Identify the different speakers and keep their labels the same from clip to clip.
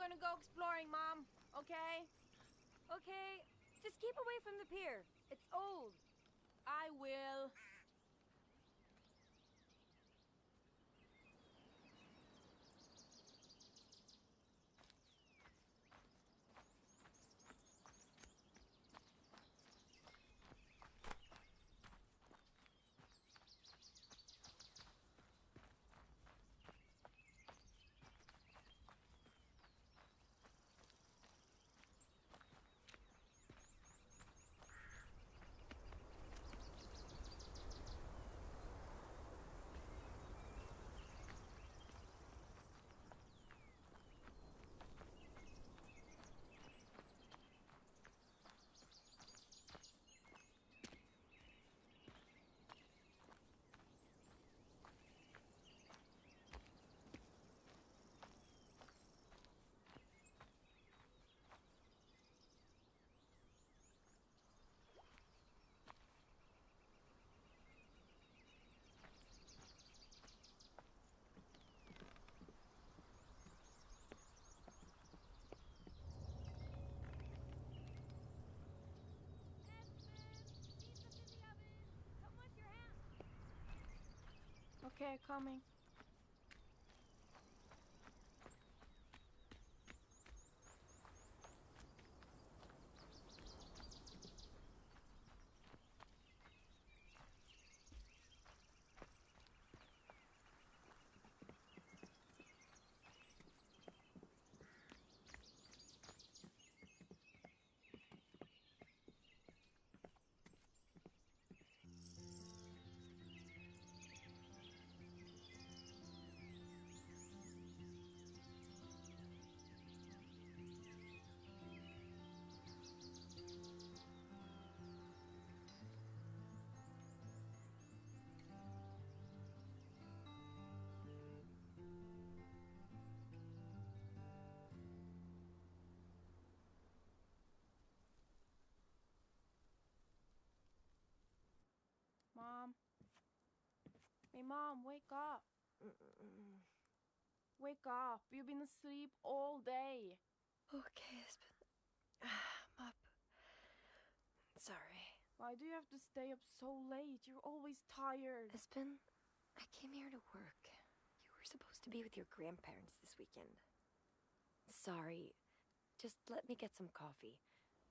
Speaker 1: gonna go exploring, Mom. Okay?
Speaker 2: Okay, just keep away from the pier. It's old.
Speaker 1: I will. Okay, coming. Mom. Hey, Mom, wake up. Wake up. You've been asleep all day.
Speaker 2: Okay, I'm up. Sorry.
Speaker 1: Why do you have to stay up so late? You're always tired.
Speaker 2: Espen, I came here to work. You were supposed to be with your grandparents this weekend. Sorry. Just let me get some coffee.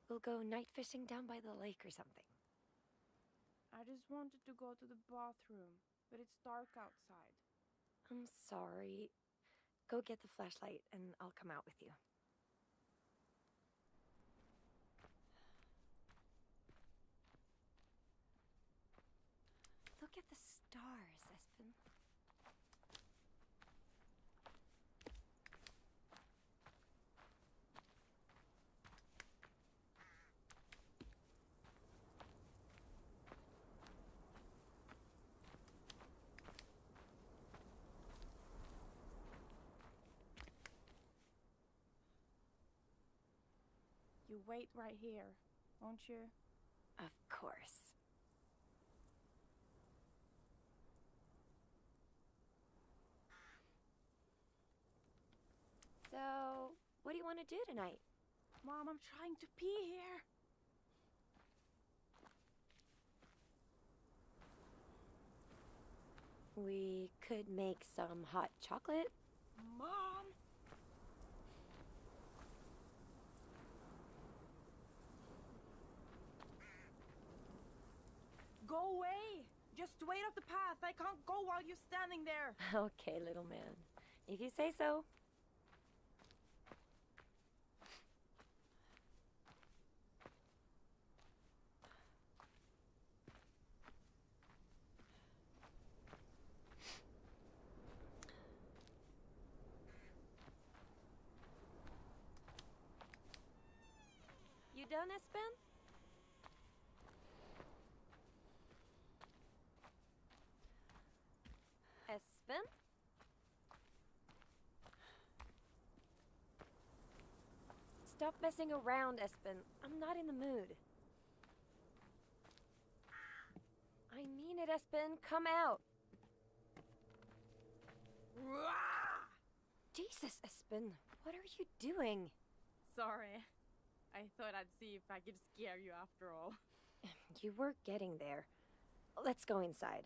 Speaker 2: We'll go night fishing down by the lake or something.
Speaker 1: I just wanted to go to the bathroom, but it's dark outside.
Speaker 2: I'm sorry. Go get the flashlight and I'll come out with you. Look at the stars, Espen.
Speaker 1: You wait right here, won't you?
Speaker 2: Of course. So, what do you want to do tonight?
Speaker 1: Mom, I'm trying to pee here.
Speaker 2: We could make some hot chocolate.
Speaker 1: Mom! Go away! Just wait up the path. I can't go while you're standing there.
Speaker 2: Okay, little man. If you say so. You done, Espen? Espen? Stop messing around, Espen. I'm not in the mood. I mean it, Espen. Come out. Jesus, Espen. What are you doing?
Speaker 1: Sorry. I thought I'd see if I could scare you after all.
Speaker 2: You were getting there. Let's go inside.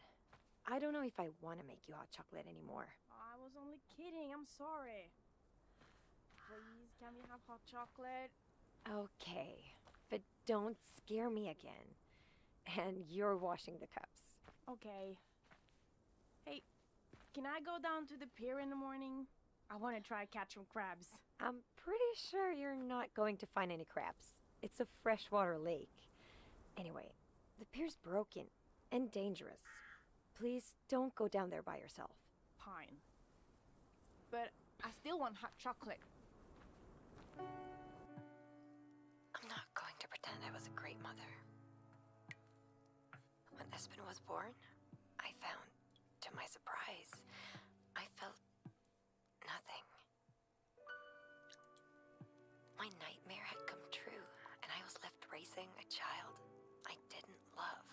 Speaker 2: I don't know if I want to make you hot chocolate anymore.
Speaker 1: I was only kidding. I'm sorry. Please, can we have hot chocolate?
Speaker 2: Okay, but don't scare me again. And you're washing the cups.
Speaker 1: Okay. Hey, can I go down to the pier in the morning? I want to try catch some crabs.
Speaker 2: I'm pretty sure you're not going to find any crabs. It's a freshwater lake. Anyway, the pier's broken and dangerous. Please don't go down there by yourself.
Speaker 1: Fine. But I still want hot chocolate.
Speaker 2: I'm not going to pretend I was a great mother. When Espen was born, I found, to my surprise, I felt nothing. My nightmare had come true, and I was left raising a child I didn't love.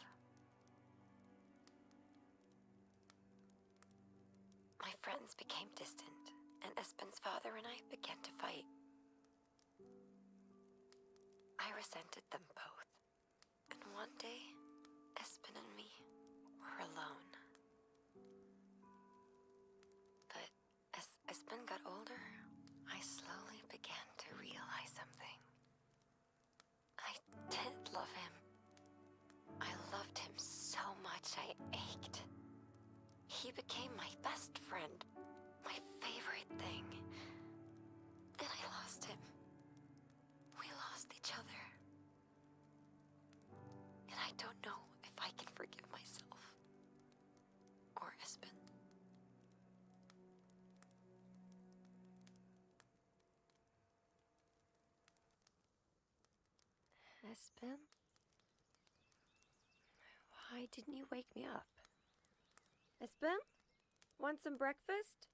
Speaker 2: My friends became distant, and Espen's father and I began to fight. I resented them both, and one day, Espen and me were alone. But as Espen got older, I slowly began to realize something. I did love him. I loved him so much I ached. He became my best friend, my favorite thing. And I lost him. We lost each other. And I don't know if I can forgive myself. Or Espen. Espen? Why didn't you wake me up? Espen? Want some breakfast?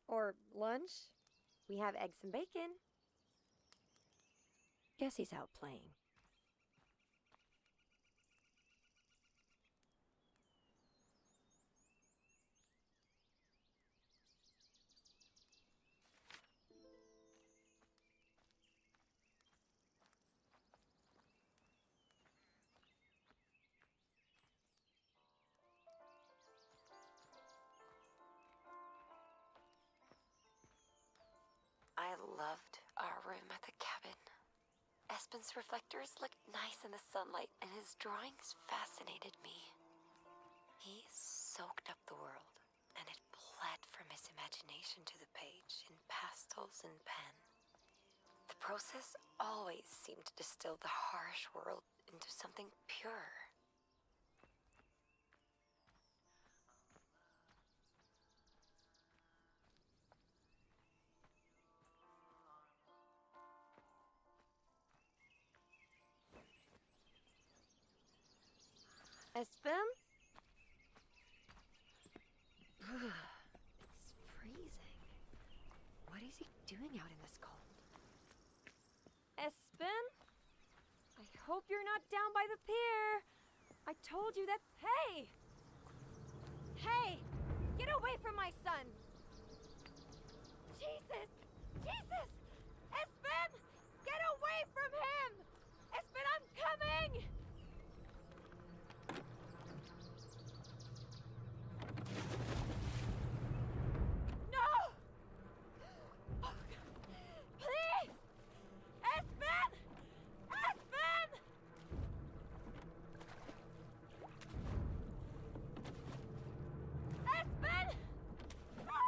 Speaker 2: Or lunch? We have eggs and bacon. Guess he's out playing. I loved our room at the cabin. Espen's reflectors looked nice in the sunlight, and his drawings fascinated me. He soaked up the world, and it bled from his imagination to the page in pastels and pen. The process always seemed to distill the harsh world into something pure. Espen? It's freezing. What is he doing out in this cold? Espen? I hope you're not down by the pier. I told you that. Hey! Hey! Get away from my son! Jesus! Jesus! Espen! Get away from him! Espen, I'm coming! No! Oh, God. Please! Espen! Espen! Espen! No!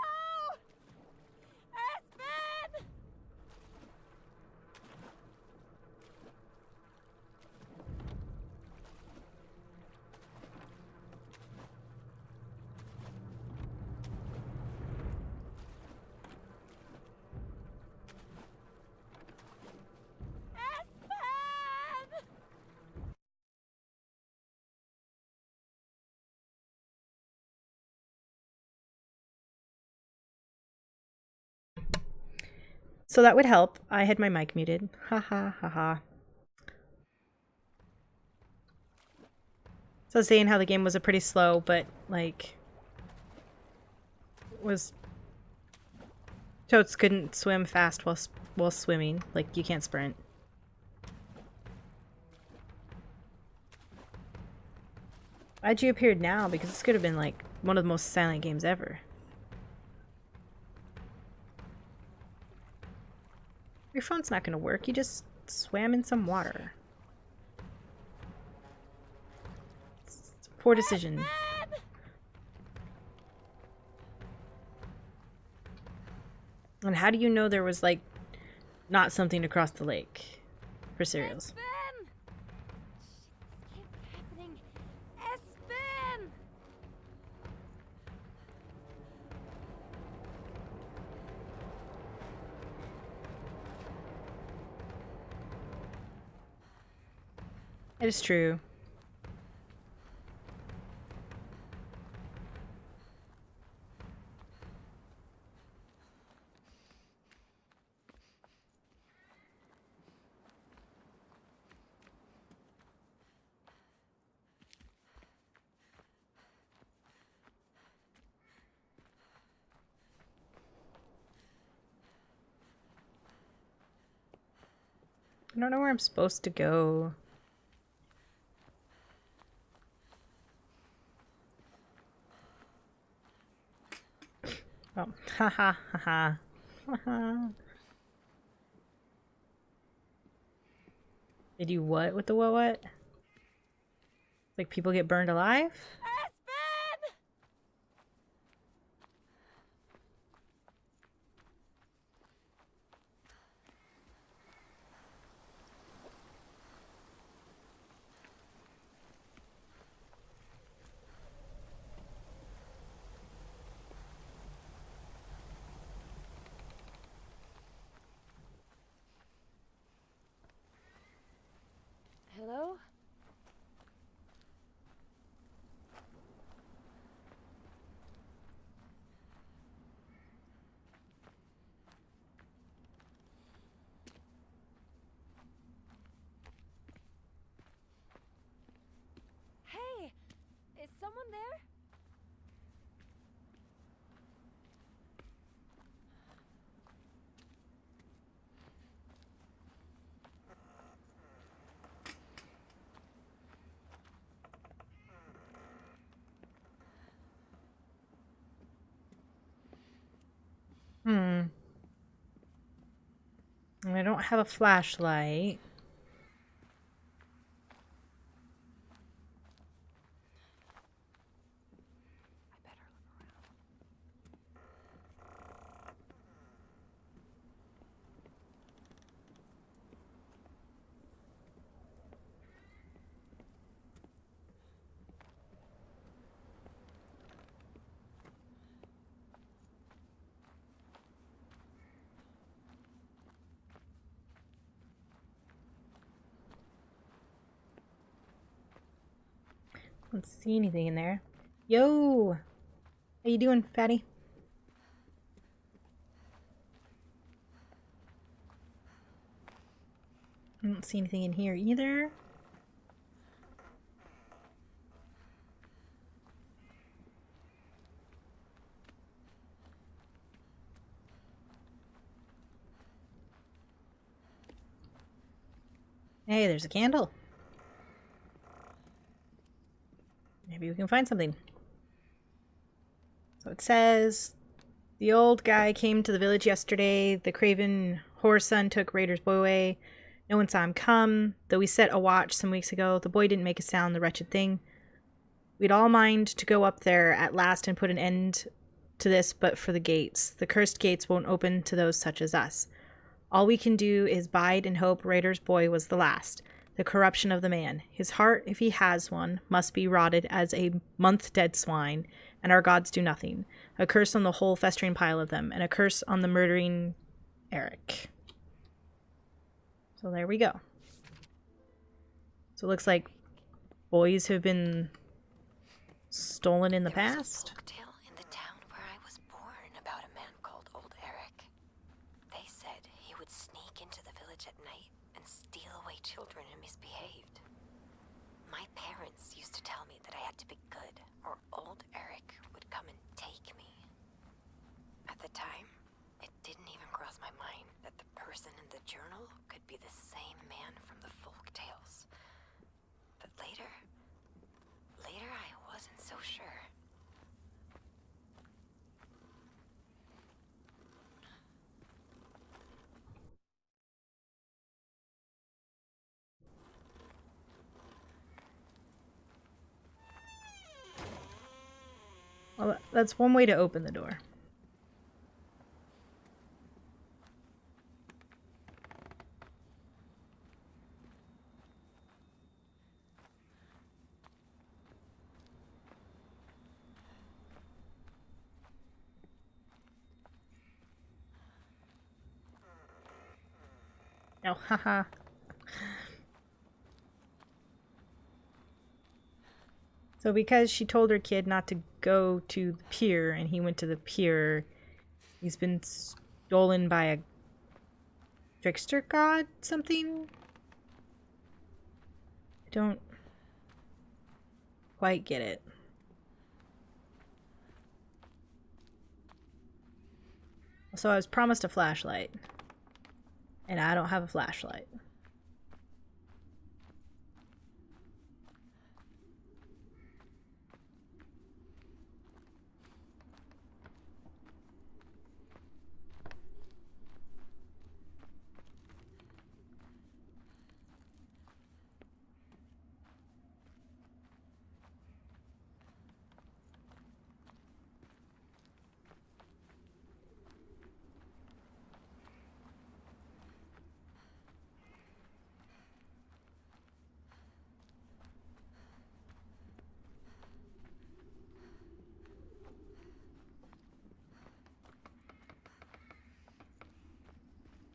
Speaker 2: Espen! Espen!
Speaker 3: So that would help. I had my mic muted. Ha ha ha ha. So I was saying how the game was a pretty slow, but like was Toads couldn't swim fast while swimming. Like, you can't sprint. Why'd you appeared now? Because this could have been like one of the most silent games ever. Your phone's not gonna work. You just swam in some water. It's a poor decision. And how do you know there was like not something across the lake for cereals? It is true. I don't know where I'm supposed to go. Oh, ha ha ha ha. Ha ha. They do what with the what? Like people get burned alive?
Speaker 2: Hello? Hey! Is someone there?
Speaker 3: Hmm. I don't have a flashlight.
Speaker 2: I better look around.
Speaker 3: I don't see anything in there. Yo! How you doing, fatty? I don't see anything in here either. Hey, there's a candle. Maybe we can find something. So it says, the old guy came to the village yesterday. The craven whoreson son took Raider's boy away. No one saw him come. Though we set a watch some weeks ago, the boy didn't make a sound, the wretched thing. We'd all mind to go up there at last and put an end to this, but for the gates. The cursed gates won't open to those such as us. All we can do is bide and hope Raider's boy was the last. The corruption of the man. His heart, if he has one, must be rotted as a month-dead swine, and our gods do nothing. A curse on the whole festering pile of them, and a curse on the murdering Eric. So there we go. So it looks like boys have been stolen in the past.
Speaker 2: There was a folktale in the town where I was born about a man called Old Eric. They said he would sneak into the village at night and steal away children who misbehaved. My parents used to tell me that I had to be good, or Old Eric would come and take me. At the time, it didn't
Speaker 3: Well, that's one way to open the door. Oh, haha. So because she told her kid not to go to the pier and he went to the pier, he's been stolen by a trickster god something? I don't quite get it. So I was promised a flashlight. And I don't have a flashlight.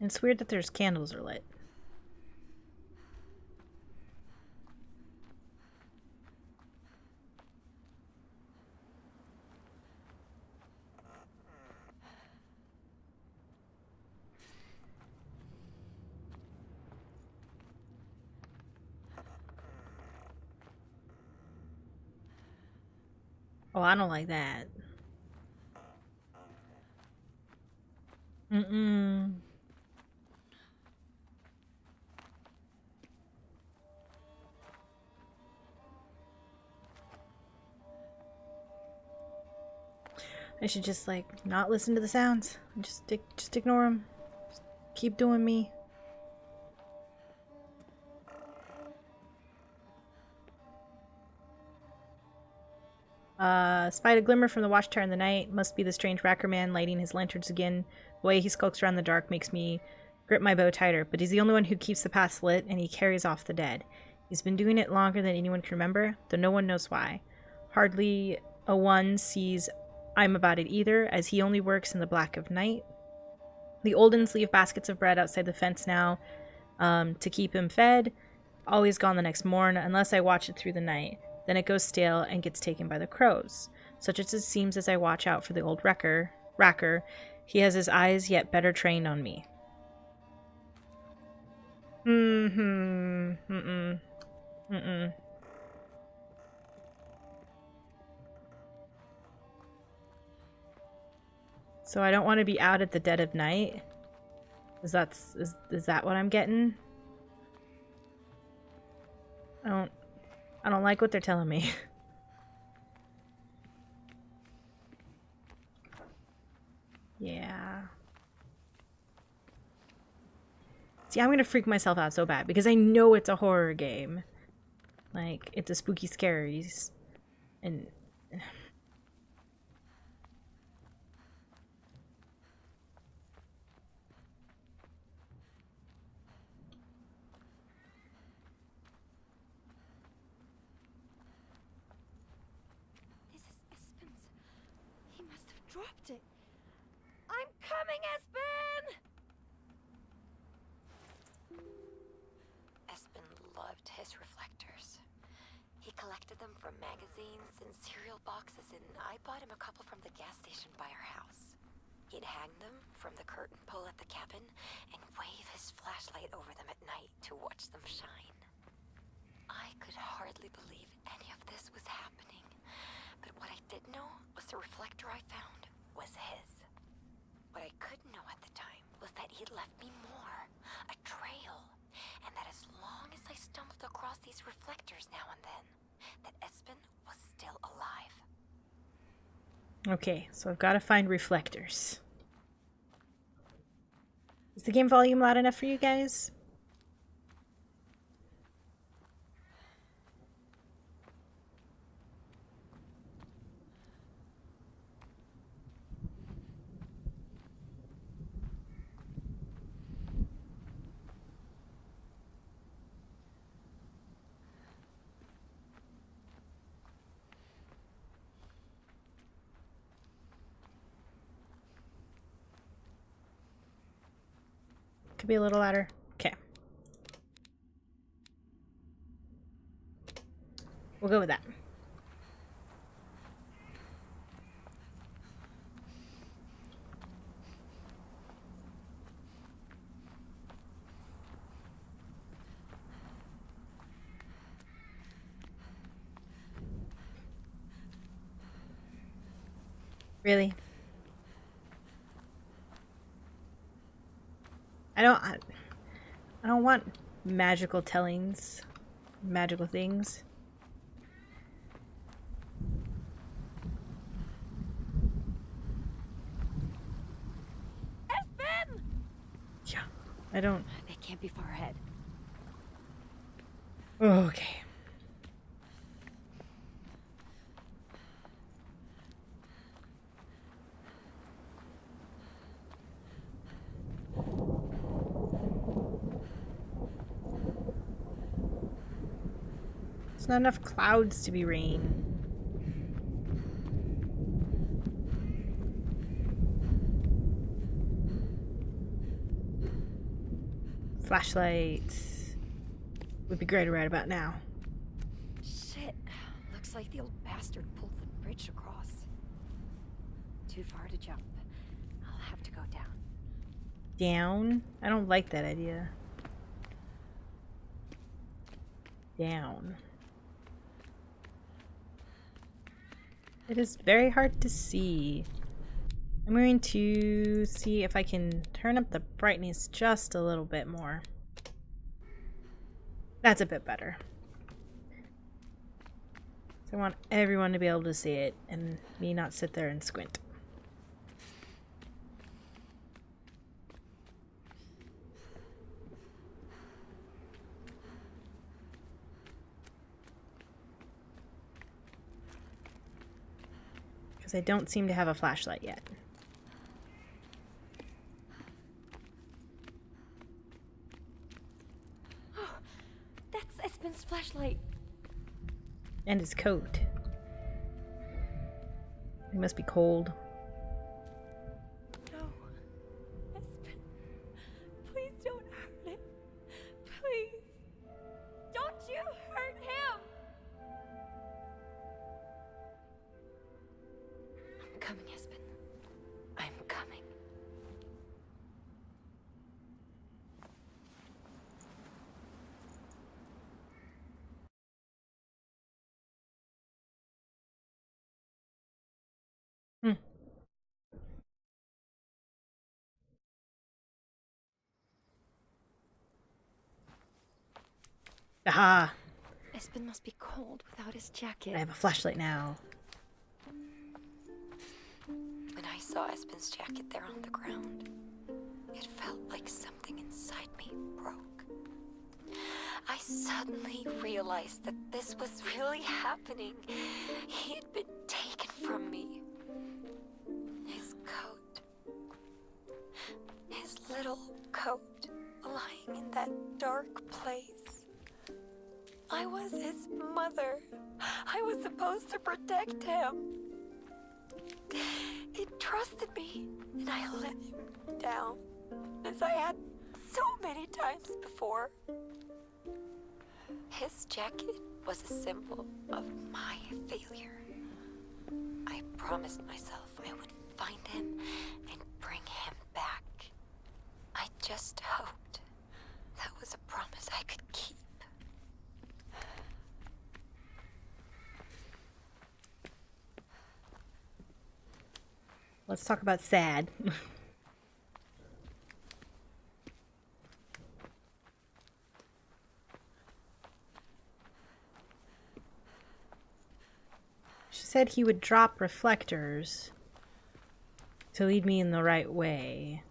Speaker 3: And it's weird that there's candles are lit. Oh, I don't like that. Mm-mm. I should just like not listen to the sounds. Just ignore them. Just keep doing me. Spied a glimmer from the watchtower in the night. Must be the strange racker man lighting his lanterns again. The way he skulks around the dark makes me grip my bow tighter, but he's the only one who keeps the paths lit, and he carries off the dead. He's been doing it longer than anyone can remember, though no one knows why. Hardly a one sees I'm about it either, as he only works in the black of night. The Oldens leave baskets of bread outside the fence now, to keep him fed. Always gone the next morn, unless I watch it through the night. Then it goes stale and gets taken by the crows. Such as it seems as I watch out for the old racker, he has his eyes yet better trained on me. Mm-mm. So I don't want to be out at the dead of night? Is that what I'm getting? I don't like what they're telling me. Yeah. See, I'm gonna freak myself out so bad because I know it's a horror game. Like, it's a spooky scaries. And...
Speaker 2: This is Espen's. He must have dropped it. I'm coming, Espen! Espen loved his reflectors. He collected them from magazines and cereal boxes, and I bought him a couple from the gas station by our house. He'd hang them from the curtain pole at the cabin and wave his flashlight over them at night to watch them shine. I could hardly believe any of this was happening, but what I did know was the reflector I found was his. What I couldn't know at the time was that he'd left me more, a trail, and that as long as I stumbled across these reflectors now and then, that Espen was still alive.
Speaker 3: Okay, so I've got to find reflectors. Is the game volume loud enough for you guys? Could be a little louder. Okay. We'll go with that. Really? I don't want magical tellings, magical things.
Speaker 2: Espen!
Speaker 3: Yeah, I don't.
Speaker 2: They can't be far ahead.
Speaker 3: Okay. There's not enough clouds to be rain. Flashlights would be great right about now.
Speaker 2: Shit. Looks like the old bastard pulled the bridge across. Too far to jump. I'll have to go down.
Speaker 3: Down? I don't like that idea. Down. It is very hard to see. I'm going to see if I can turn up the brightness just a little bit more. That's a bit better. So I want everyone to be able to see it and me not sit there and squint. Because I don't seem to have a flashlight yet.
Speaker 2: That's Espen's flashlight.
Speaker 3: And his coat. He must be cold.
Speaker 2: No. Espen. Please don't hurt him. Please. Don't you hurt him. I'm coming, Espen. I'm coming.
Speaker 3: Aha!
Speaker 2: Espen must be cold without his jacket.
Speaker 3: I have a flashlight now.
Speaker 2: When I saw Espen's jacket there on the ground, it felt like something inside me broke. I suddenly realized that this was really happening. He had been taken from me. His coat. His little coat lying in that dark place. I was his mother. I was supposed to protect him. He trusted me, and I let him down, as I had so many times before. His jacket was a symbol of my failure. I promised myself I would find him and bring him back. I just hoped that was a promise I could keep.
Speaker 3: Let's talk about sad. She said he would drop reflectors to lead me in the right way.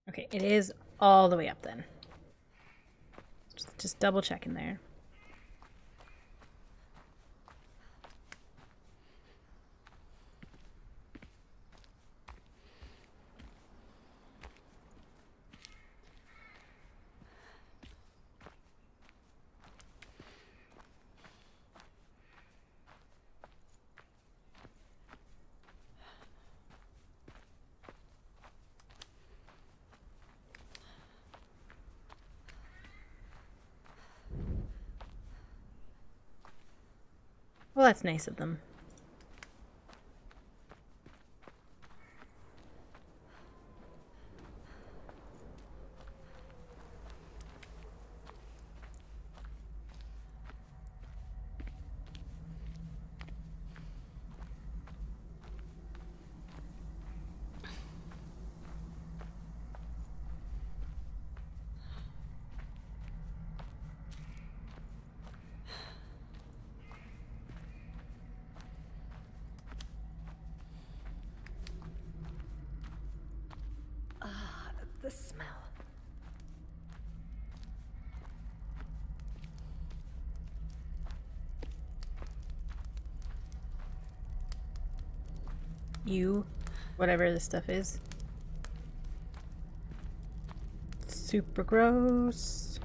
Speaker 3: Okay, it is all the way up then. Just double checking there. that's nice of them.
Speaker 2: The smell.
Speaker 3: You, whatever this stuff is. Super gross.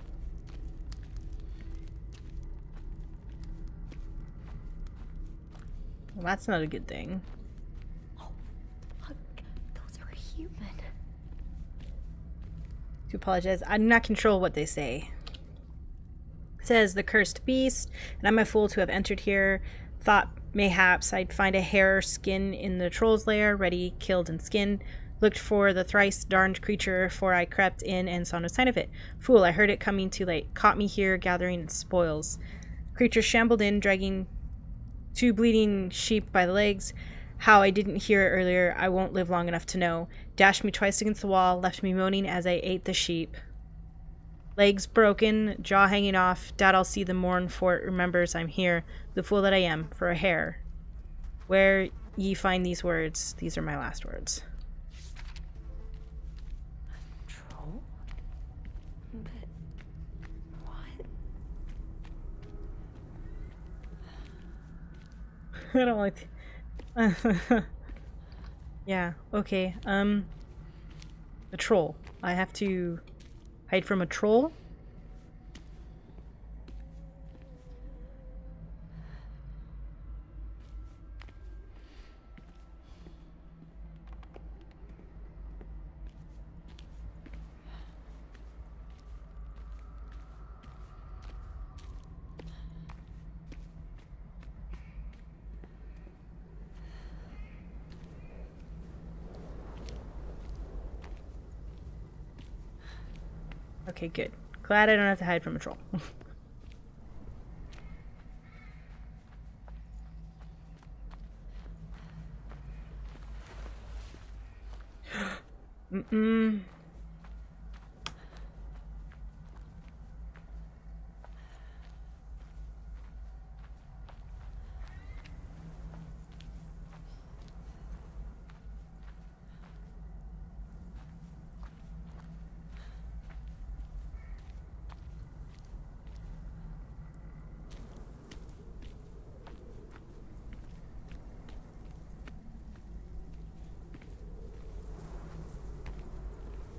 Speaker 3: Well, that's not a good thing.
Speaker 2: Oh, fuck. Those are human.
Speaker 3: To apologize. I do not control what they say. It says the cursed beast, and I'm a fool to have entered here. Thought mayhaps I'd find a hair or skin in the troll's lair, ready, killed, and skinned. Looked for the thrice darned creature, for I crept in and saw no sign of it. Fool, I heard it coming too late. Caught me here, gathering its spoils. Creature shambled in, dragging 2 bleeding sheep by the legs. How I didn't hear it earlier, I won't live long enough to know. Dashed me twice against the wall, left me moaning as I ate the sheep. Legs broken, jaw hanging off. Dad, I'll see the morn, for it remembers I'm here, the fool that I am, for a hair. Where ye find these words, these are my last words.
Speaker 2: Troll? But what?
Speaker 3: I don't like yeah, okay. A troll. I have to hide from a troll? Okay, good. Glad I don't have to hide from a troll. Mm-mm.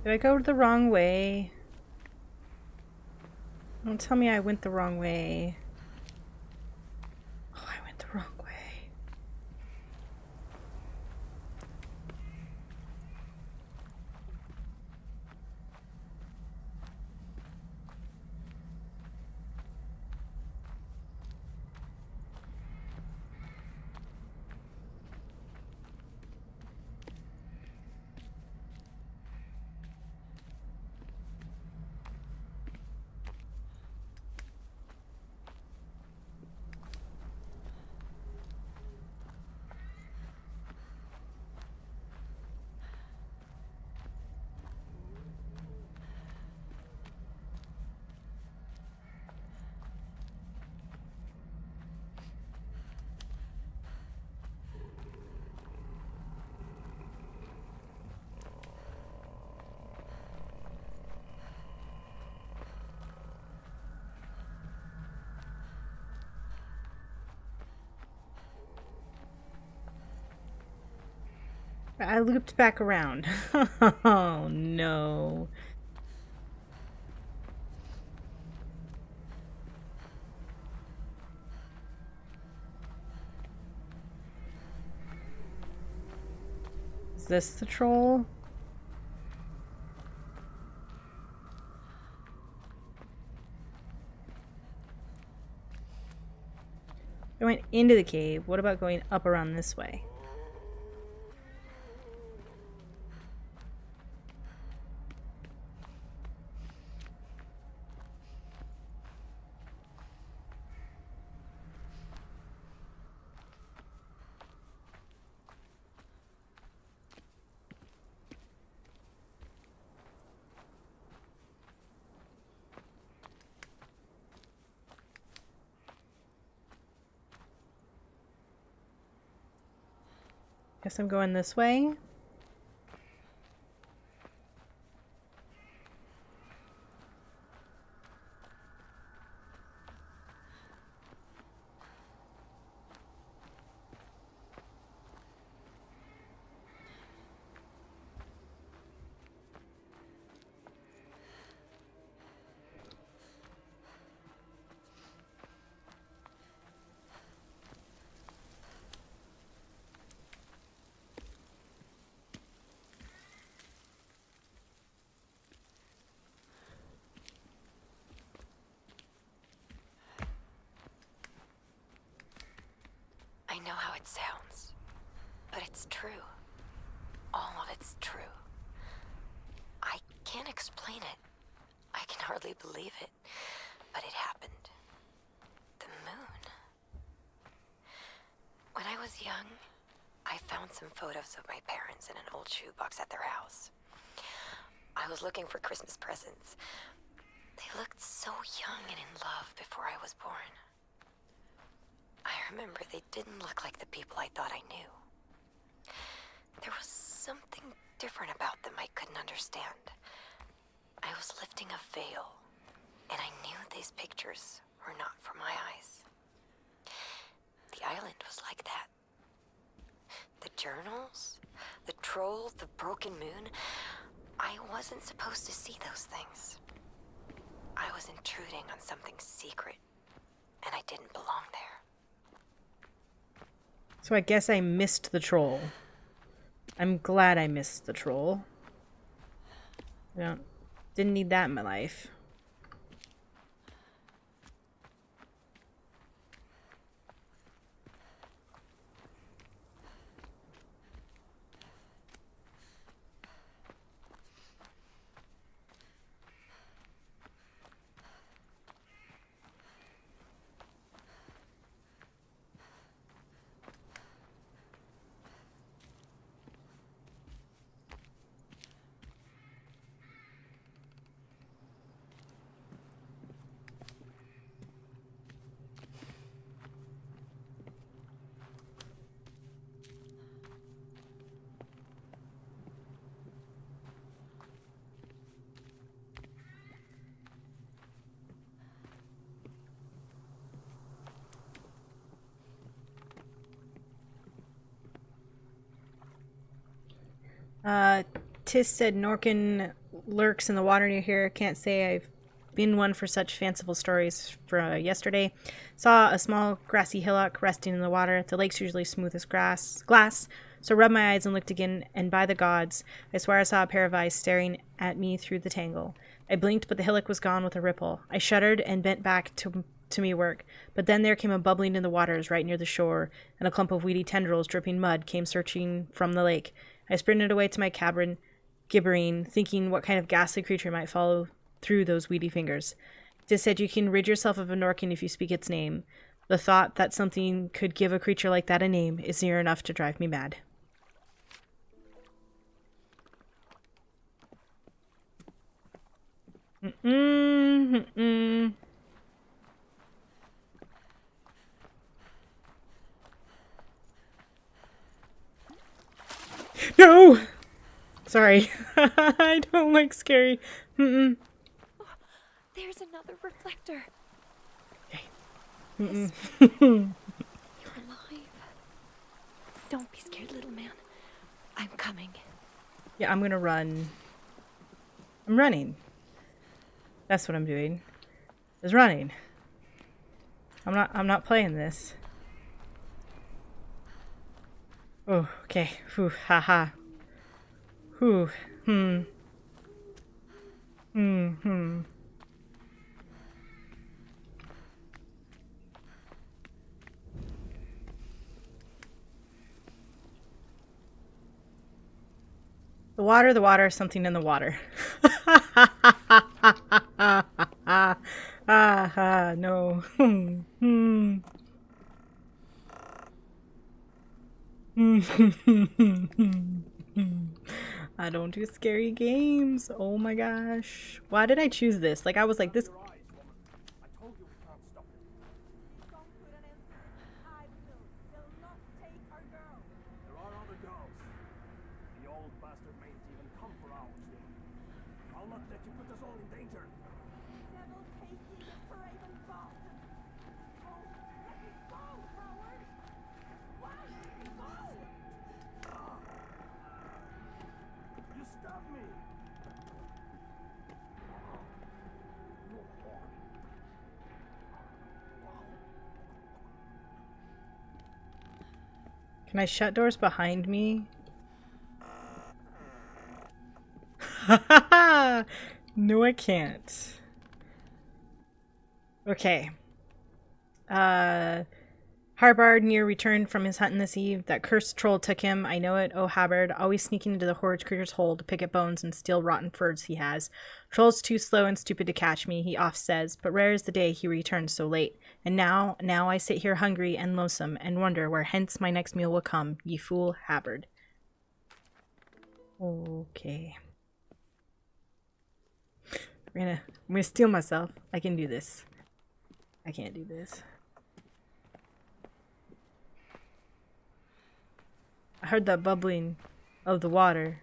Speaker 3: Did I go the wrong way? Don't tell me I went the wrong way. Oh, I went the wrong way. I looped back around. Oh no. Is this the troll? I went into the cave. What about going up around this way? Guess I'm going this way.
Speaker 2: I know how it sounds, but it's true. All of it's true. I can't explain it. I can hardly believe it, but it happened. The moon. When I was young, I found some photos of my parents in an old shoebox at their house. I was looking for Christmas presents. They looked so young and in love before I was born. I remember they didn't look like the people I thought I knew. There was something different about them I couldn't understand. I was lifting a veil, and I knew these pictures were not for my eyes. The island was like that. The journals, the troll, the broken moon. I wasn't supposed to see those things. I was intruding on something secret, and I didn't belong there.
Speaker 3: So I guess I missed the troll. I'm glad I missed the troll. Didn't need that in my life. Tis said Norkin lurks in the water near here. Can't say I've been one for such fanciful stories. For yesterday, saw a small grassy hillock resting in the water. The lake's usually smooth as glass. So rubbed my eyes and looked again, and by the gods, I swear I saw a pair of eyes staring at me through the tangle. I blinked, but the hillock was gone with a ripple. I shuddered and bent back to me work. But then there came a bubbling in the waters right near the shore, and a clump of weedy tendrils dripping mud came searching from the lake. I sprinted away to my cabin, gibbering, thinking what kind of ghastly creature might follow through those weedy fingers. It is said you can rid yourself of a Norkin if you speak its name. The thought that something could give a creature like that a name is near enough to drive me mad. No! Sorry. I don't like scary.
Speaker 2: Oh, there's another reflector.
Speaker 3: Okay.
Speaker 2: You're alive. Don't be scared, little man. I'm coming.
Speaker 3: Yeah, I'm gonna run. I'm running. That's what I'm doing. Is running. I'm not playing this. Oh, okay. Whew, haha. Whew. the water, something in the water. No. I don't do scary games. Oh my gosh. Why did I choose this? Like, I was like, this. Can I shut doors behind me? No, I can't. Okay. Harbard near returned from his hunting this eve. That cursed troll took him. I know it. Oh, Harbard, always sneaking into the horrid creature's hole to pick at bones and steal rotten furs he has. Troll's too slow and stupid to catch me, he oft says, but rare is the day he returns so late. And now I sit here hungry and lonesome and wonder where hence my next meal will come, ye fool Harbard. Okay. I'm gonna steal myself. I can do this. I can't do this. I heard that bubbling of the water.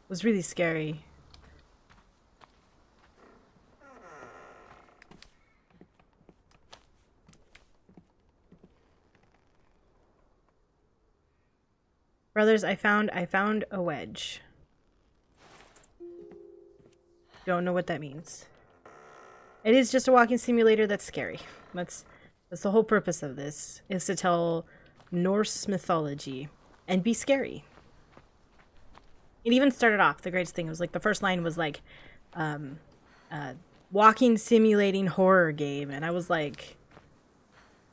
Speaker 3: It was really scary. Brothers, I found a wedge. Don't know what that means. It is just a walking simulator that's scary. That's the whole purpose of this, is to tell Norse mythology and be scary. It even started off, the greatest thing, it was like the first line was like, walking simulating horror game, and I was like,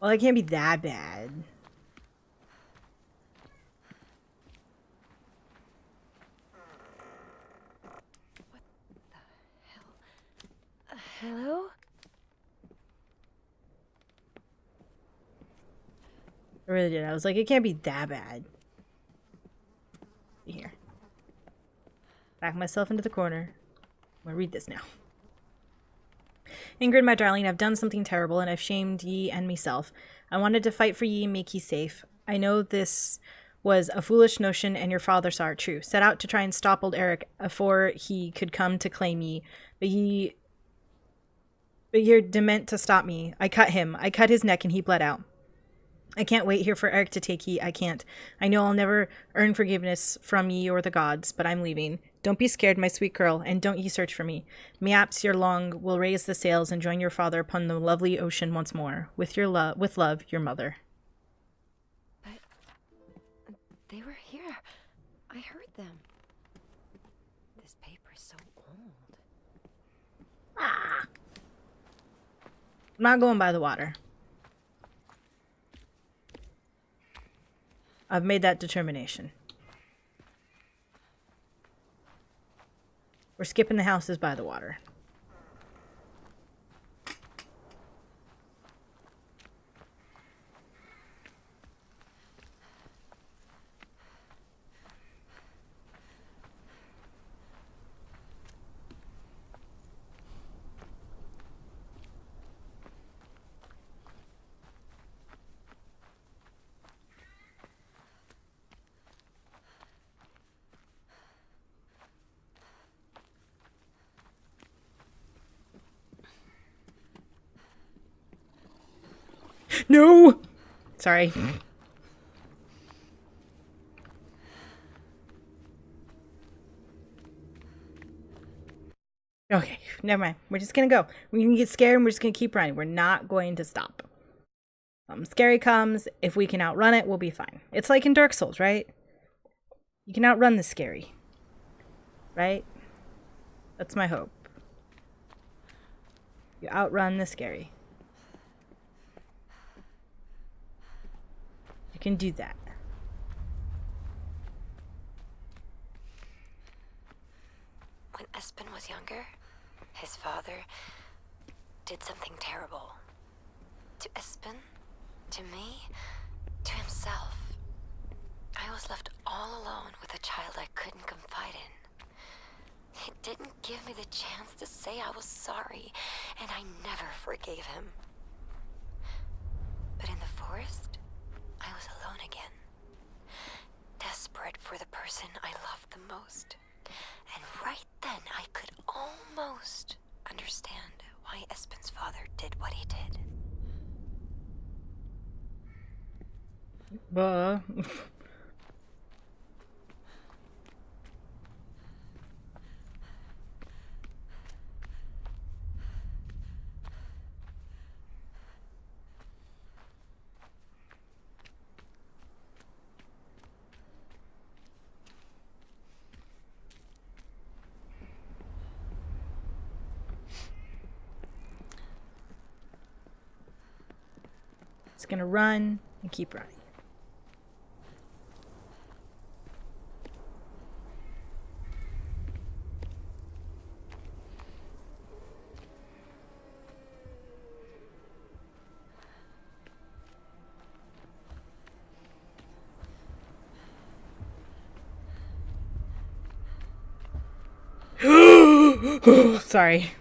Speaker 3: well, it can't be that bad.
Speaker 2: Hello?
Speaker 3: I really did. I was like, it can't be that bad. Here. Back myself into the corner. I'm gonna read this now. Ingrid, my darling, I've done something terrible, and I've shamed ye and meself. I wanted to fight for ye and make ye safe. I know this was a foolish notion, and your father saw it true. Set out to try and stop old Eric afore he could come to claim ye, but you're dement to stop me. I cut him. I cut his neck, and he bled out. I can't wait here for Eric to take ye. I can't. I know I'll never earn forgiveness from ye or the gods, but I'm leaving. Don't be scared, my sweet girl, and don't ye search for me. Mayhaps ere long will raise the sails and join your father upon the lovely ocean once more. With love, your mother.
Speaker 2: But they were here. I heard them. This paper is so old.
Speaker 3: Ah! I'm not going by the water. I've made that determination. We're skipping the houses by the water. No! Sorry. Okay, never mind. We're just gonna go. We're gonna get scared and we're just gonna keep running. We're not going to stop. Scary comes. If we can outrun it, we'll be fine. It's like in Dark Souls, right? You can outrun the scary. Right? That's my hope. You outrun the scary. You can do that.
Speaker 2: did something terrible. To Espen, to me, to himself. I was left all alone with a child I couldn't confide in. He didn't give me the chance to say I was sorry, and I never forgave him. But in the forest, I was alone again. Desperate for the person I loved the most. And right then, I could almost understand why Espen's father did what he did.
Speaker 3: It's gonna run and keep running. Sorry.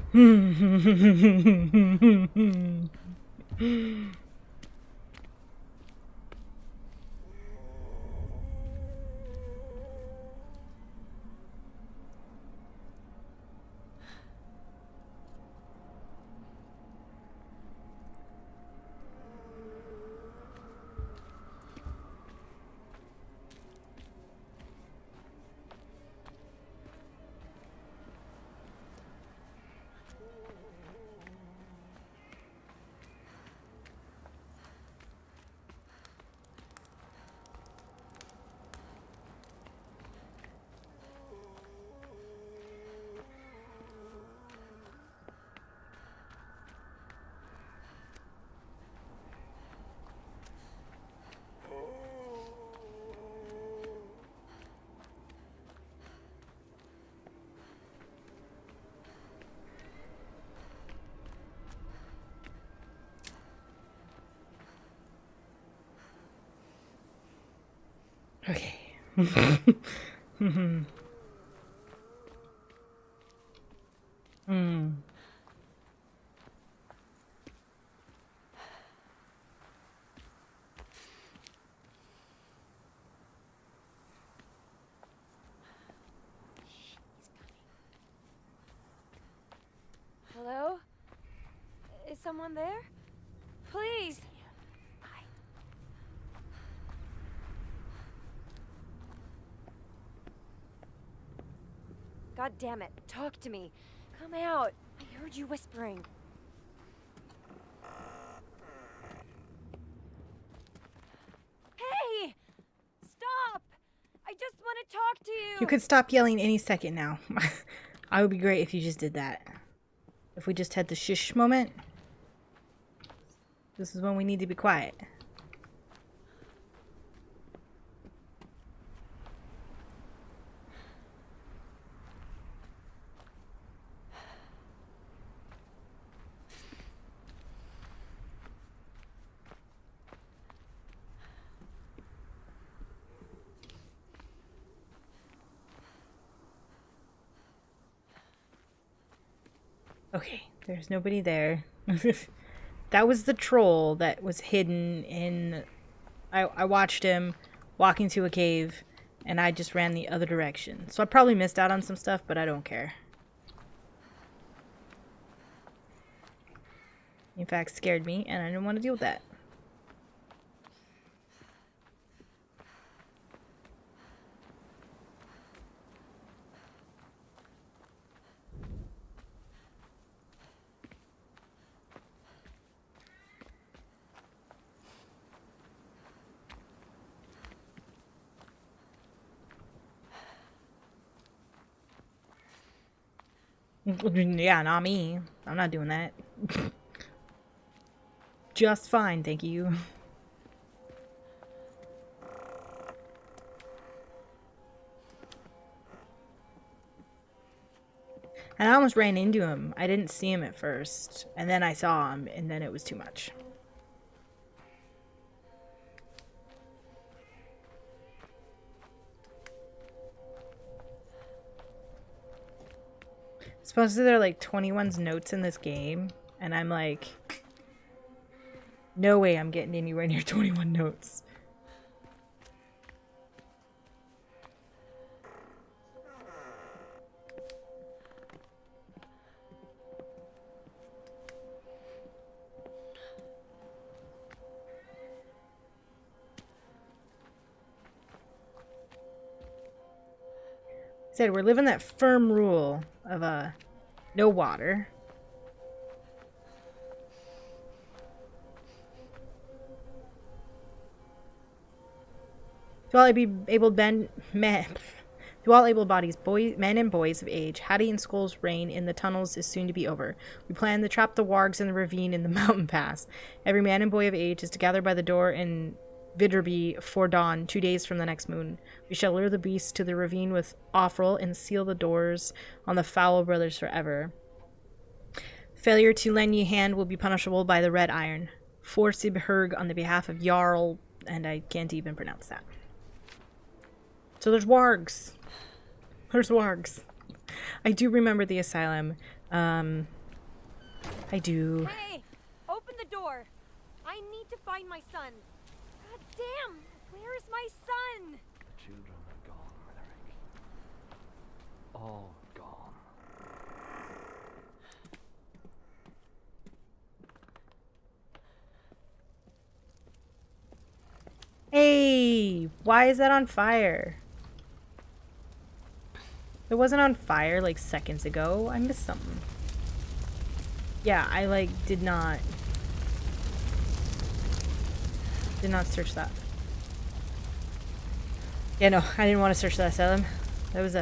Speaker 3: Okay.
Speaker 2: Hello? Is someone there? Please! God damn it, talk to me. Come out. I heard you whispering. Hey! Stop! I just want to talk to you!
Speaker 3: You could stop yelling any second now. I would be great if you just did that. If we just had the shush moment. This is when we need to be quiet. Okay, there's nobody there. That was the troll that was hidden in... I watched him walking to a cave, and I just ran the other direction. So I probably missed out on some stuff, but I don't care. In fact, scared me, and I didn't want to deal with that. Yeah, not me. I'm not doing that. Just fine, thank you. And I almost ran into him. I didn't see him at first. And then I saw him, and then it was too much. Supposedly there are like 21's notes in this game. And I'm like, no way I'm getting anywhere near 21 notes. Said we're living that firm rule of no water. To all able-bodied men and boys of age, Hattie and Skull's reign in the tunnels is soon to be over. We plan to trap the wargs in the ravine in the mountain pass. Every man and boy of age is to gather by the door in Vidderby for dawn, 2 days from the next moon. We shall lure the beasts to the ravine with offal and seal the doors on the foul brothers forever. Failure to lend ye hand will be punishable by the red iron. For Sibherg on the behalf of Jarl, and I can't even pronounce that. So there's wargs. There's wargs. I do remember the asylum. I do.
Speaker 2: Hey! Open the door! I need to find my son. God damn! Where is my son?
Speaker 4: The children are gone, Eric. All gone.
Speaker 3: Hey! Why is that on fire? It wasn't on fire like seconds ago. I missed something. Yeah, I like did not search that. Yeah, no, I didn't want to search that asylum. That was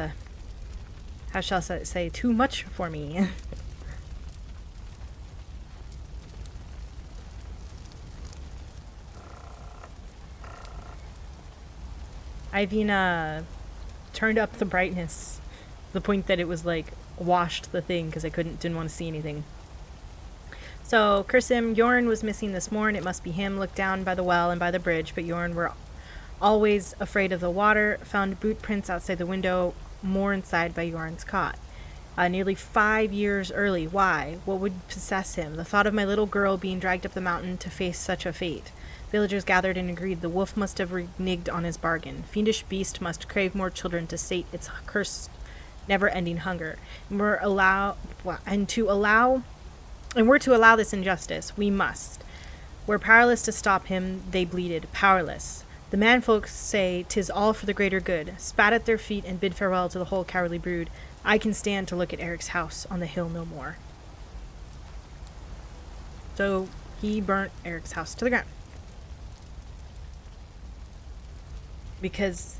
Speaker 3: how shall I say, too much for me. I've even turned up the brightness to the point that it was like washed the thing because I didn't want to see anything. So, curse him, Jorn was missing this morn. It must be him. Looked down by the well and by the bridge, but Jorn were always afraid of the water. Found boot prints outside the window, more inside by Jorn's cot. Nearly 5 years early. Why? What would possess him? The thought of my little girl being dragged up the mountain to face such a fate. Villagers gathered and agreed the wolf must have reneged on his bargain. Fiendish beast must crave more children to sate its cursed, never-ending hunger. And we're to allow this injustice. We must. We're powerless to stop him, they bleated. Powerless. The manfolk say 'tis all for the greater good. Spat at their feet and bid farewell to the whole cowardly brood. I can stand to look at Eric's house on the hill no more. So he burnt Eric's house to the ground. Because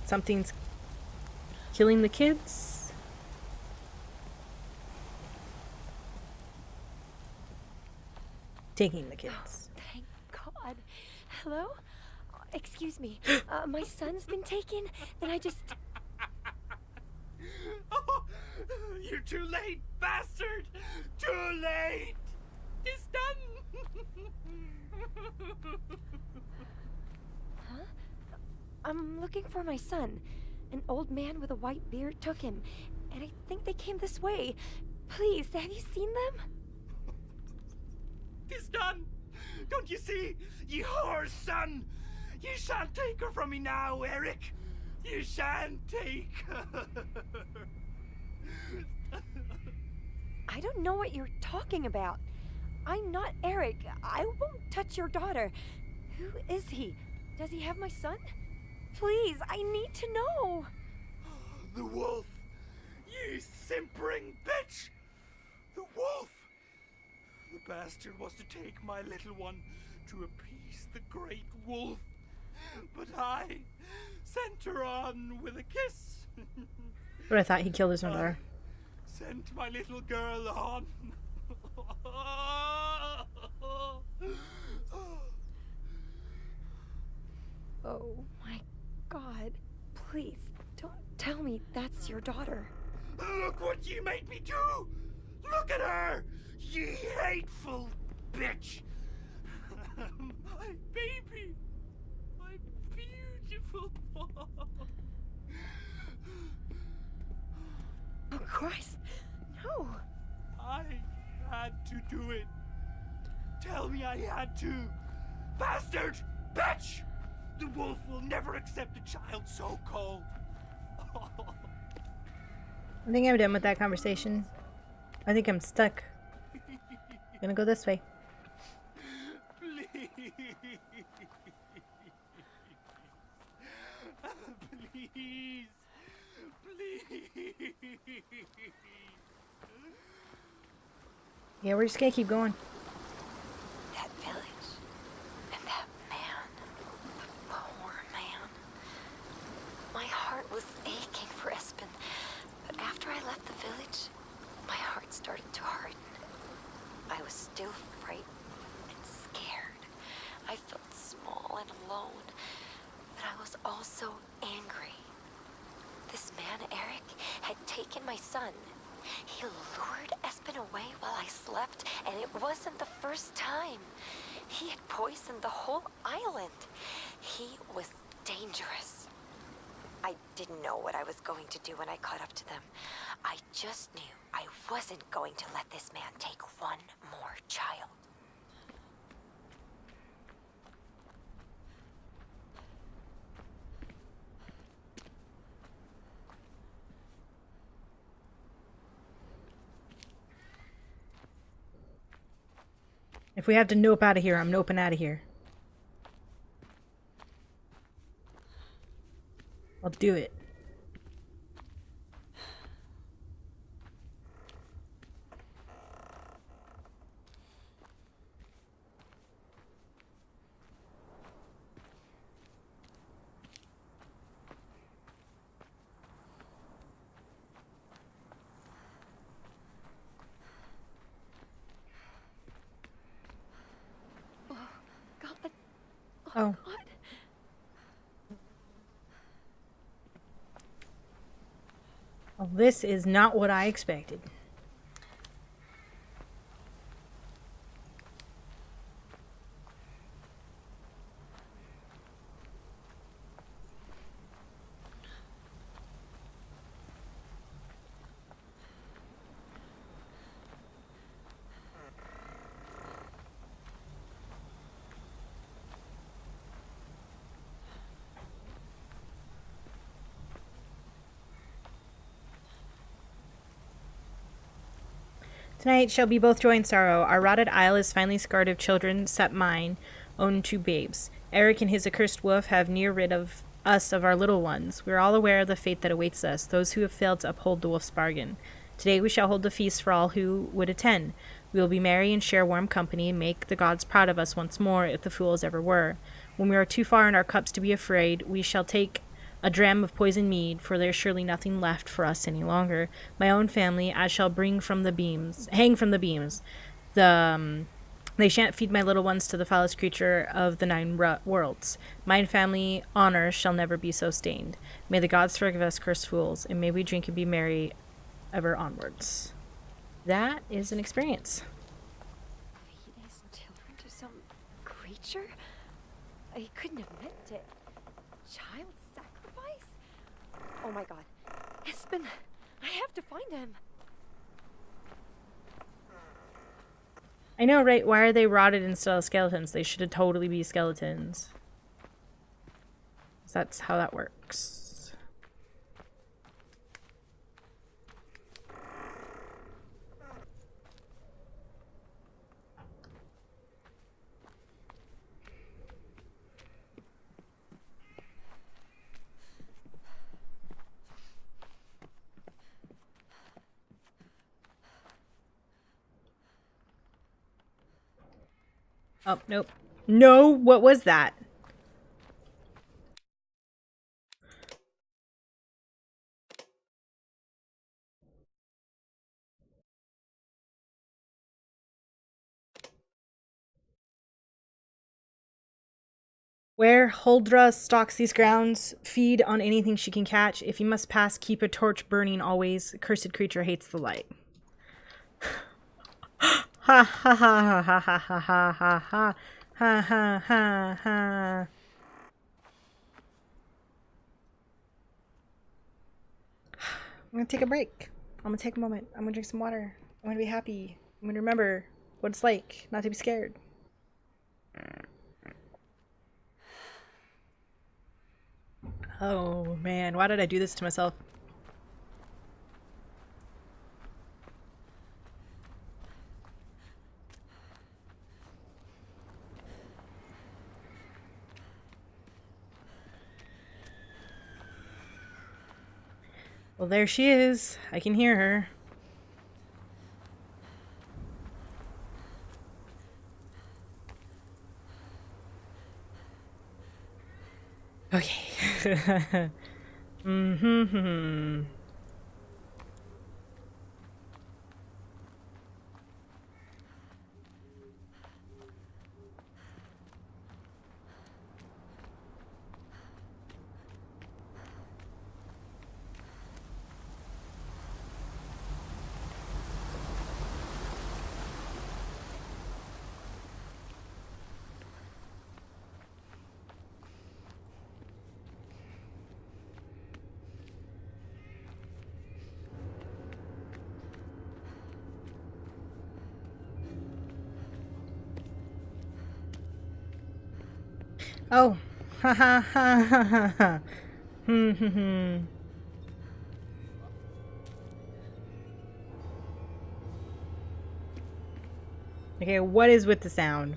Speaker 3: something's killing the kids. Taking the kids.
Speaker 2: Oh, thank God. Hello? Excuse me. My son's been taken, and I just...
Speaker 5: Oh, you're too late, bastard! Too late! It's done!
Speaker 2: Huh? I'm looking for my son. An old man with a white beard took him, and I think they came this way. Please, have you seen them?
Speaker 5: It's done! Don't you see? You whore's son! You shan't take her from me now, Eric! You shan't take her!
Speaker 2: I don't know what you're talking about. I'm not Eric. I won't touch your daughter. Who is he? Does he have my son? Please, I need to know.
Speaker 5: The wolf! You simpering bitch! The wolf! The bastard was to take my little one to appease the great wolf. But I sent her on with a kiss.
Speaker 3: But I thought he killed his mother.
Speaker 5: Sent my little girl on.
Speaker 2: Oh my God. Please, don't tell me that's your daughter.
Speaker 5: Look what you made me do! Look at her! Ye hateful bitch! My baby! My beautiful boy!
Speaker 2: Oh, Christ. No.
Speaker 5: I had to do it. Tell me I had to. Bastard! Bitch! The wolf will never accept a child so cold.
Speaker 3: I think I'm done with that conversation. I think I'm stuck. I'm gonna go this way.
Speaker 5: Please. Please. Please.
Speaker 3: Yeah, we're just gonna keep going.
Speaker 2: That village. And that man. The poor man. My heart was aching for Espen. But after I left the village, my heart started to harden. I was still frightened and scared. I felt small and alone. But I was also angry. This man, Eric, had taken my son. He lured Espen away while I slept, and it wasn't the first time. He had poisoned the whole island. He was dangerous. I didn't know what I was going to do when I caught up to them. I just knew I wasn't going to let this man take one more child.
Speaker 3: If we have to nope out of here, I'm noping out of here. I'll do it.
Speaker 2: God.
Speaker 3: Oh.
Speaker 2: God.
Speaker 3: Well, this is not what I expected. Tonight shall be both joy and sorrow. Our rotted isle is finally scarred of children, except mine, own two babes. Eric and his accursed wolf have near rid of us of our little ones. We are all aware of the fate that awaits us, those who have failed to uphold the wolf's bargain. Today we shall hold a feast for all who would attend. We will be merry and share warm company, and make the gods proud of us once more, if the fools ever were. When we are too far in our cups to be afraid, we shall take a dram of poisoned mead, for there's surely nothing left for us any longer. My own family I shall hang from the beams. They shan't feed my little ones to the foulest creature of the nine worlds. Mine family honor shall never be so stained. May the gods forgive us, cursed fools, and may we drink and be merry ever onwards. That is an experience.
Speaker 2: Feed his children to some creature? He couldn't have meant it. Child sacrifice? Oh my god. Espen, I have to find him.
Speaker 3: I know, right? Why are they rotted instead of skeletons? They should totally be skeletons. That's how that works. Oh, nope. No, what was that? Where Huldra stalks these grounds, feed on anything she can catch. If you must pass, keep a torch burning always. Cursed creature hates the light. Ha ha ha ha ha ha ha ha ha ha ha ha ha. I'm gonna take a break. I'm gonna take a moment. I'm gonna drink some water. I'm gonna be happy. I'm gonna remember what it's like not to be scared. Oh man, why did I do this to myself? Well, there she is. I can hear her. Okay. Mm-hmm. Oh. Ha ha ha ha ha ha. Hmm. Okay, what is with the sound?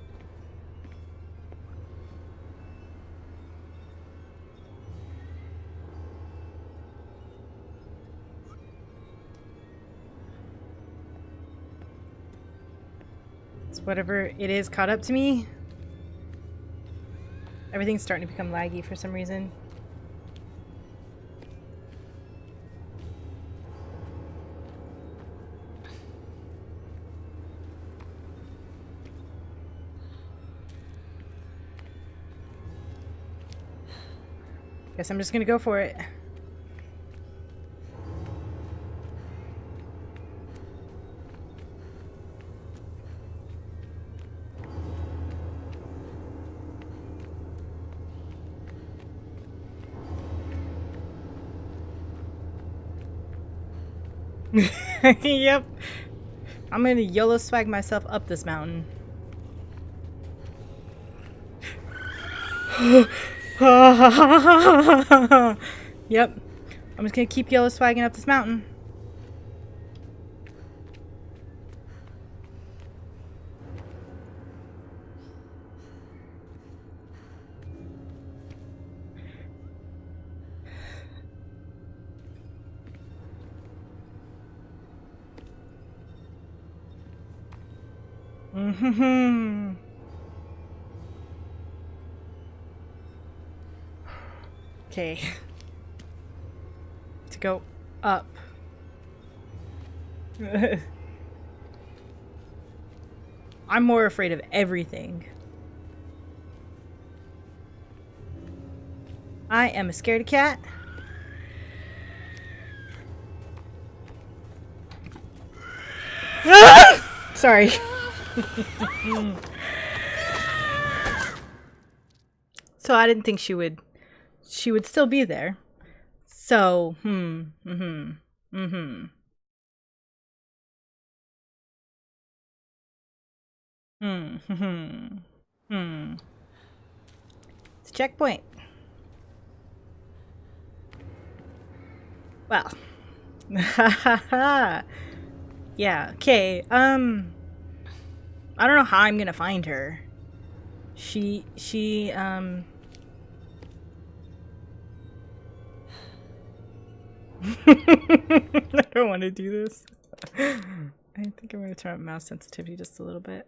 Speaker 3: It's whatever it is caught up to me. Everything's starting to become laggy for some reason. Guess I'm just gonna go for it. Yep. I'm gonna YOLO swag myself up this mountain. Yep. I'm just gonna keep YOLO swagging up this mountain. Mm-hmm. Okay. To go up. I'm more afraid of everything. I am a scaredy cat. Sorry. So I didn't think she would still be there. So, mm-hmm. Mm-hmm. It's a checkpoint. Well. Yeah, okay. I don't know how I'm gonna find her. She I don't want to do this. I think I'm gonna turn up mouse sensitivity just a little bit.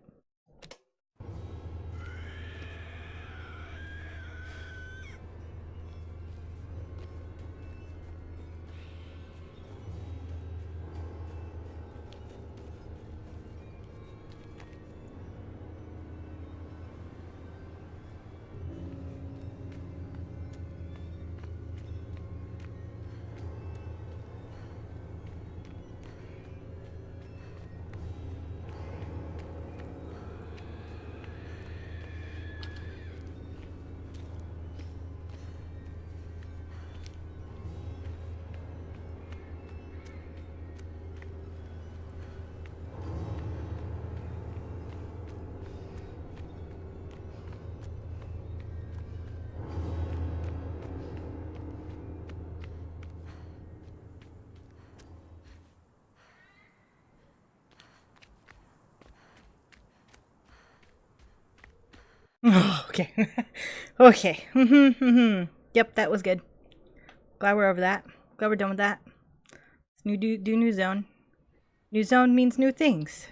Speaker 3: Oh, okay. Okay. Yep, that was good. Glad we're over that. Glad we're done with that. New zone. New zone means new things.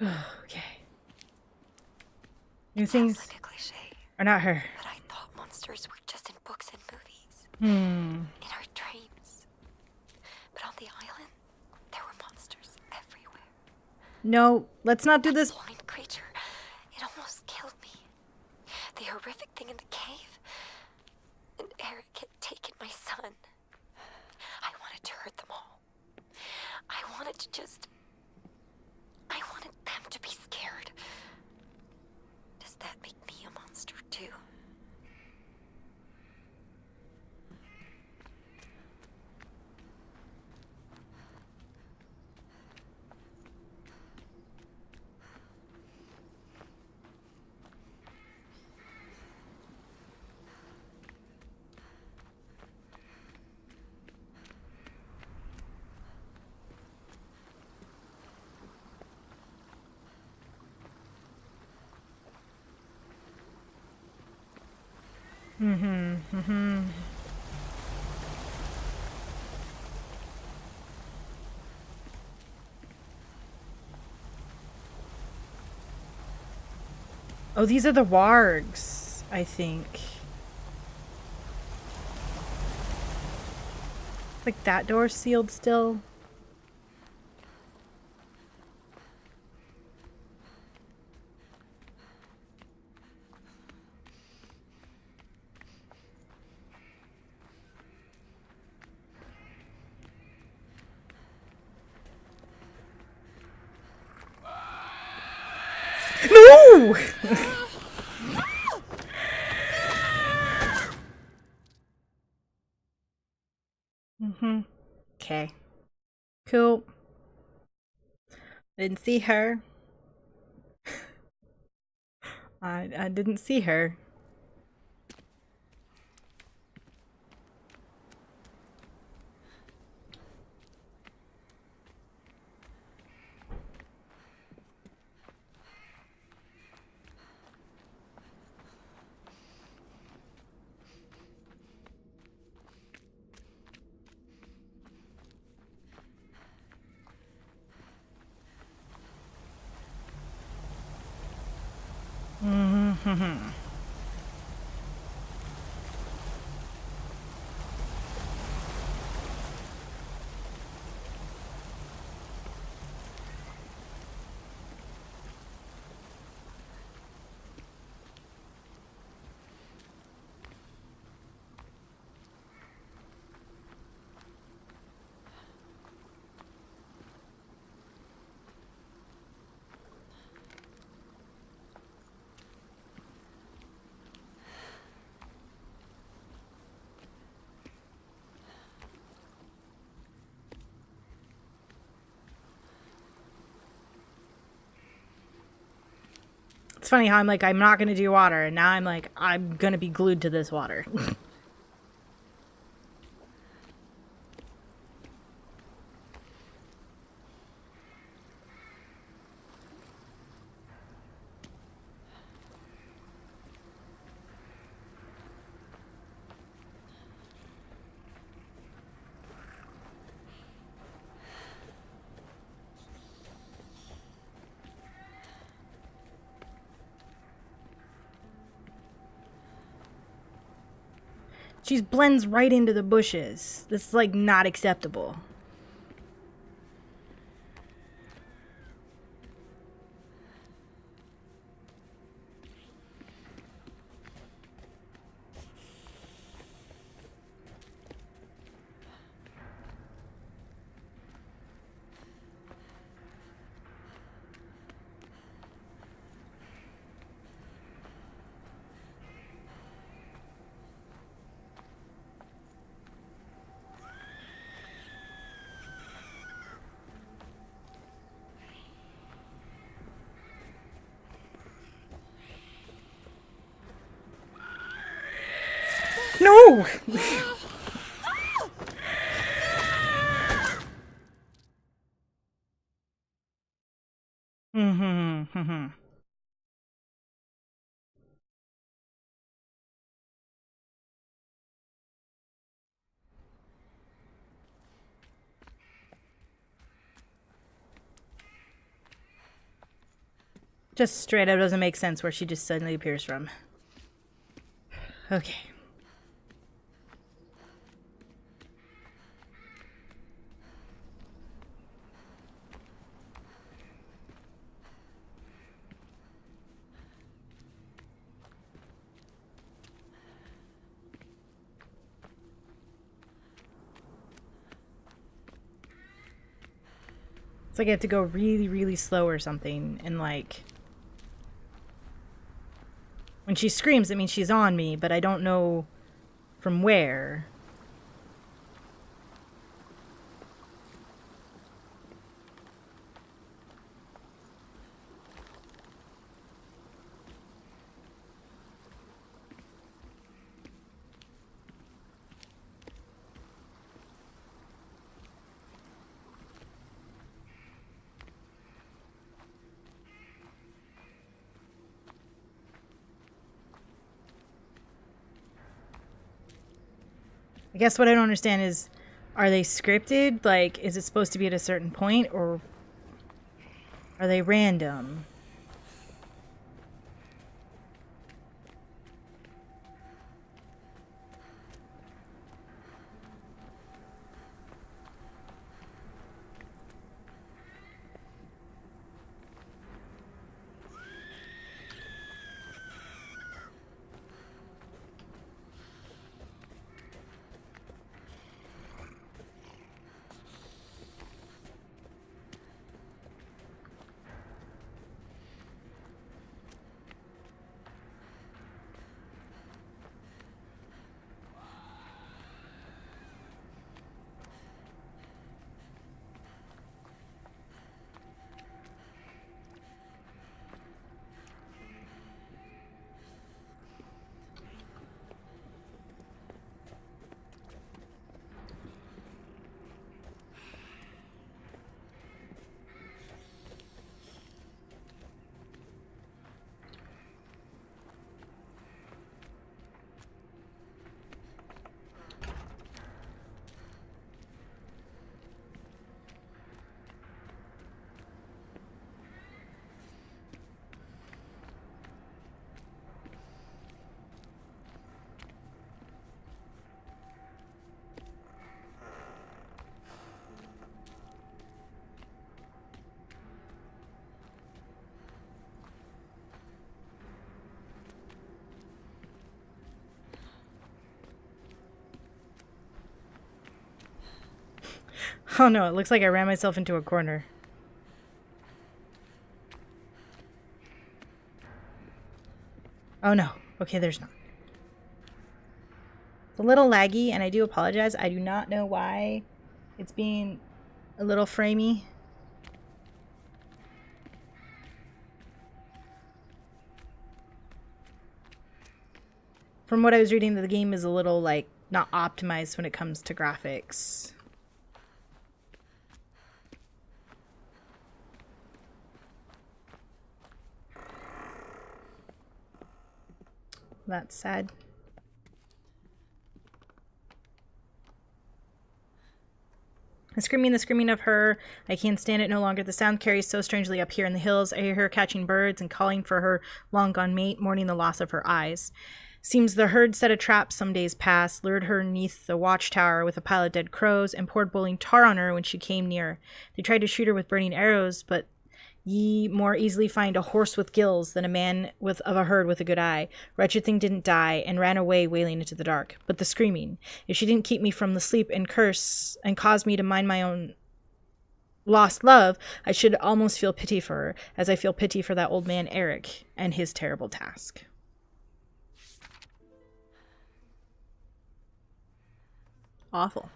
Speaker 3: Okay. New
Speaker 2: Sounds
Speaker 3: things
Speaker 2: like a cliche,
Speaker 3: are not her.
Speaker 2: but I thought monsters were just in books and movies.
Speaker 3: Hmm.
Speaker 2: In our dreams. But on the island, there were monsters everywhere.
Speaker 3: No, let's not do
Speaker 2: That
Speaker 3: this.
Speaker 2: blind creature, it almost killed me. The horrific thing in the cave. And Eric had taken my son. I wanted to hurt them all. I wanted them to be scared. Does that make me a monster too?
Speaker 3: Oh, these are the wargs, I think. Like that door's sealed still. No! Okay. Cool. Didn't see her. I didn't see her. It's funny how I'm like, I'm not gonna do water, and now I'm like, I'm gonna be glued to this water. She blends right into the bushes. This is like not acceptable. No! Just straight up doesn't make sense where she just suddenly appears from. Okay. It's like I have to go really, really slow or something, and like... When she screams, it means she's on me, but I don't know from where. I guess what I don't understand is, are they scripted? Like, is it supposed to be at a certain point, or are they random? Oh no, it looks like I ran myself into a corner. Oh no. Okay, there's not. It's a little laggy, and I do apologize. I do not know why it's being a little framey. From what I was reading, the game is a little, like, not optimized when it comes to graphics. That's sad. The screaming of her. I can't stand it no longer. The sound carries so strangely up here in the hills. I hear her catching birds and calling for her long-gone mate, mourning the loss of her eyes. Seems the herd set a trap some days past, lured her neath the watchtower with a pile of dead crows, and poured boiling tar on her when she came near. They tried to shoot her with burning arrows, but ye more easily find a horse with gills than a man of a herd with a good eye. Wretched thing didn't die, and ran away wailing into the dark. But the screaming, if she didn't keep me from the sleep and curse, and cause me to mind my own lost love, I should almost feel pity for her, as I feel pity for that old man Eric, and his terrible task. Awful.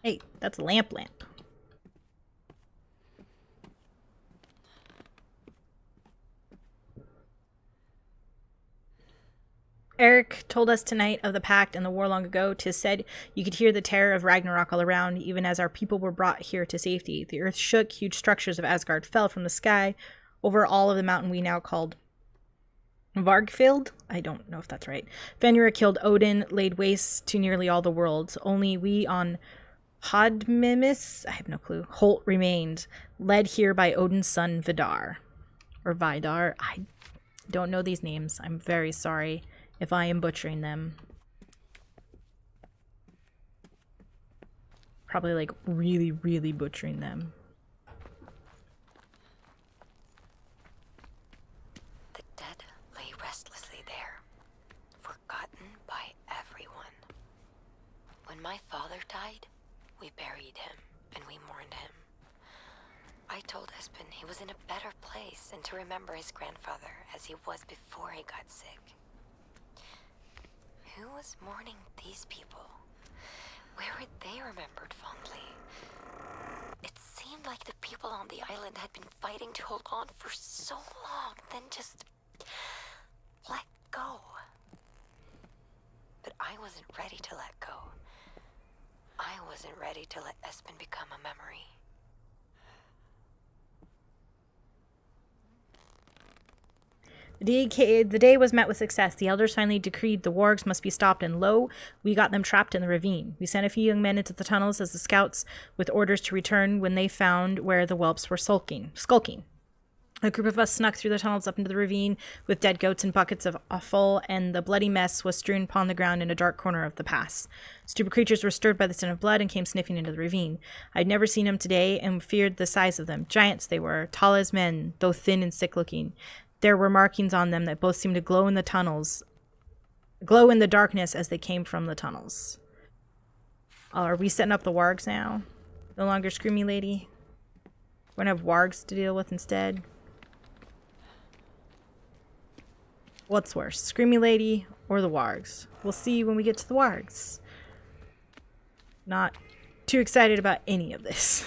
Speaker 3: Hey, that's a lamp. Eric told us tonight of the pact and the war long ago. 'Tis said you could hear the terror of Ragnarok all around, even as our people were brought here to safety. The earth shook, huge structures of Asgard fell from the sky over all of the mountain we now called Vargfield? I don't know if that's right. Fenrir killed Odin, laid waste to nearly all the worlds. Only we on Hodmimis, I have no clue, Holt remained, led here by Odin's son Vidar. Or Vidar. I don't know these names. I'm very sorry if I am butchering them. Probably like really, really butchering them.
Speaker 2: The dead lay restlessly there, forgotten by everyone. When my father died, we buried him and we mourned him. I told Espen he was in a better place and to remember his grandfather as he was before he got sick. Who was mourning these people? Where were they remembered fondly? It seemed like the people on the island had been fighting to hold on for so long, then just let go. But I wasn't ready to let go. I wasn't ready to let Espen become a memory.
Speaker 3: The day was met with success. The elders finally decreed the wargs must be stopped, and lo, we got them trapped in the ravine. We sent a few young men into the tunnels as the scouts with orders to return when they found where the whelps were skulking. A group of us snuck through the tunnels up into the ravine with dead goats and buckets of offal, and the bloody mess was strewn upon the ground in a dark corner of the pass. Stupid creatures were stirred by the scent of blood and came sniffing into the ravine. I'd never seen them today and feared the size of them. Giants they were, tall as men, though thin and sick-looking. There were markings on them that both seemed to glow in the darkness as they came from the tunnels. Are we setting up the wargs now? No longer Screamy Lady? We're gonna have wargs to deal with instead. What's worse, Screamy Lady or the wargs? We'll see when we get to the wargs. Not too excited about any of this.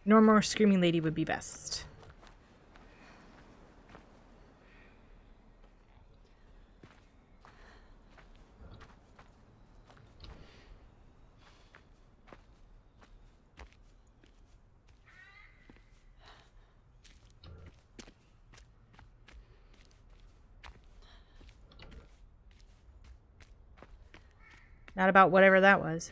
Speaker 3: Normal Screaming Lady would be best. Not about whatever that was.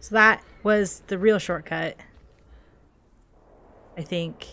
Speaker 3: So that was the real shortcut, I think.